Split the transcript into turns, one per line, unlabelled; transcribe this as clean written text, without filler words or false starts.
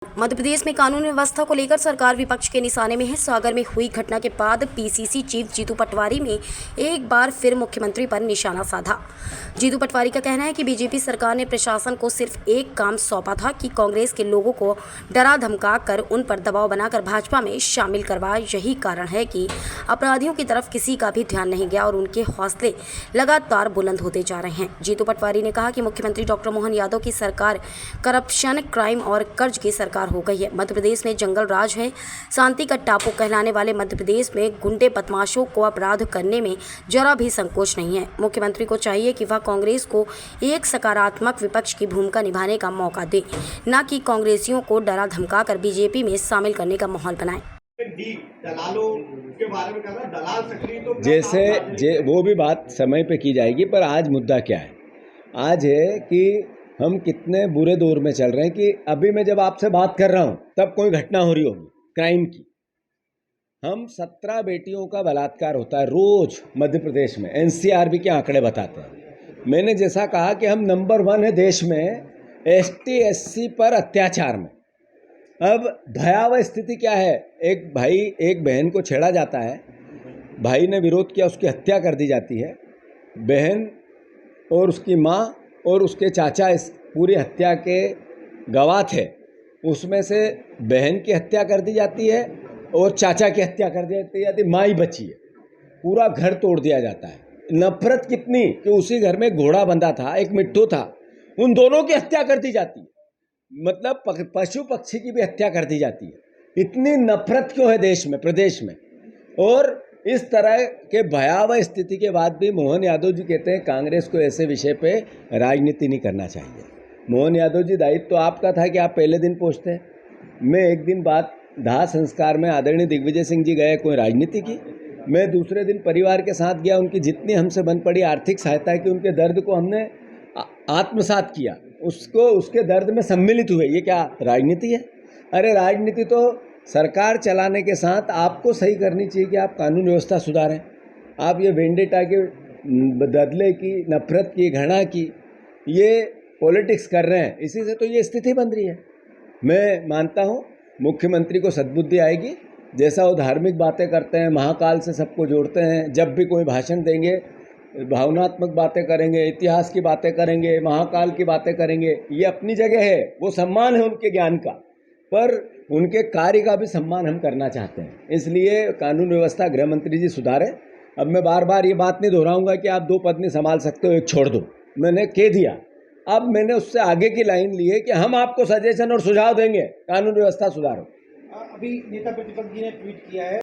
मध्य प्रदेश में कानून व्यवस्था को लेकर सरकार विपक्ष के निशाने में है। सागर में हुई घटना के बाद पीसीसी चीफ जीतू पटवारी ने एक बार फिर मुख्यमंत्री पर निशाना साधा। जीतू पटवारी का कहना है कि बीजेपी सरकार ने प्रशासन को सिर्फ एक काम सौंपा था कि कांग्रेस के लोगों को डरा धमका कर उन पर दबाव बनाकर भाजपा में शामिल करवा। यही कारण है कि अपराधियों की तरफ किसी का भी ध्यान नहीं गया और उनके हौसले लगातार बुलंद होते जा रहे हैं। जीतू पटवारी ने कहा कि मुख्यमंत्री डॉक्टर मोहन यादव की सरकार करप्शन, क्राइम और कर्ज की सरकार हो गई है। मध्य प्रदेश में जंगल राज है। शांति का टापू कहलाने वाले मध्य प्रदेश में गुंडे बदमाशों को अपराध करने में जरा भी संकोच नहीं है। मुख्यमंत्री को चाहिए कि वह कांग्रेस को एक सकारात्मक विपक्ष की भूमिका निभाने का मौका दे, न कि कांग्रेसियों को डरा धमका कर बीजेपी में शामिल करने का माहौल बनाए।
दलालों के बारे में कहना, दलाल सक्रिय तो
जैसे वो भी बात समय पे की जाएगी, पर आज मुद्दा क्या है? आज है कि हम कितने बुरे दौर में चल रहे हैं कि अभी मैं जब आपसे बात कर रहा हूँ तब कोई घटना हो रही होगी क्राइम की। हम 17 बेटियों का बलात्कार होता है रोज मध्य प्रदेश में, एनसीआरबी के आंकड़े बताते हैं। मैंने जैसा कहा कि हम नंबर 1 है देश में एसटी एससी पर अत्याचार में। अब भयावह स्थिति क्या है? एक भाई एक बहन को छेड़ा जाता है, भाई ने विरोध किया, उसकी हत्या कर दी जाती है। बहन और उसकी माँ और उसके चाचा इस पूरी हत्या के गवाह थे। उसमें से बहन की हत्या कर दी जाती है और चाचा की हत्या कर दी जाती है, माँ ही बची है। पूरा घर तोड़ दिया जाता है। नफरत कितनी कि उसी घर में एक घोड़ा बंधा था, एक मिट्ठू था, उन दोनों की हत्या कर दी जाती है। मतलब पशु पक्षी की भी हत्या कर दी जाती है। इतनी नफरत क्यों है देश में, प्रदेश में? और इस तरह के भयावह स्थिति के बाद भी मोहन यादव जी कहते हैं कांग्रेस को ऐसे विषय पे राजनीति नहीं करना चाहिए। मोहन यादव जी, दायित्व तो आपका था कि आप पहले दिन पहुँचते। मैं एक दिन बाद दाह संस्कार में आदरणीय दिग्विजय सिंह जी गए, कोई राजनीति की। मैं दूसरे दिन परिवार के साथ गया, उनकी जितनी हमसे बन पड़ी आर्थिक सहायता की, उनके दर्द को हमने आत्मसात किया, उसको उसके दर्द में सम्मिलित हुए। ये क्या राजनीति है? अरे राजनीति तो सरकार चलाने के साथ आपको सही करनी चाहिए कि आप कानून व्यवस्था सुधारें। आप ये वेंडेटा के बदले की, नफरत की, घृणा की ये पॉलिटिक्स कर रहे हैं, इसी से तो ये स्थिति बन रही है। मैं मानता हूँ मुख्यमंत्री को सद्बुद्धि आएगी। जैसा वो धार्मिक बातें करते हैं, महाकाल से सबको जोड़ते हैं, जब भी कोई भाषण देंगे भावनात्मक बातें करेंगे, इतिहास की बातें करेंगे, महाकाल की बातें करेंगे। ये अपनी जगह है, वो सम्मान है उनके ज्ञान का, पर उनके कार्य का भी सम्मान हम करना चाहते हैं। इसलिए कानून व्यवस्था गृह मंत्री जी सुधारें। अब मैं बार बार ये बात नहीं दोहराऊंगा कि आप 2 पद नहीं संभाल सकते हो, एक छोड़ दो, मैंने कह दिया। अब मैंने उससे आगे की लाइन ली है कि हम आपको सजेशन और सुझाव देंगे, कानून व्यवस्था सुधारो।
अभी नेता प्रतिपक्ष जी ने ट्वीट किया है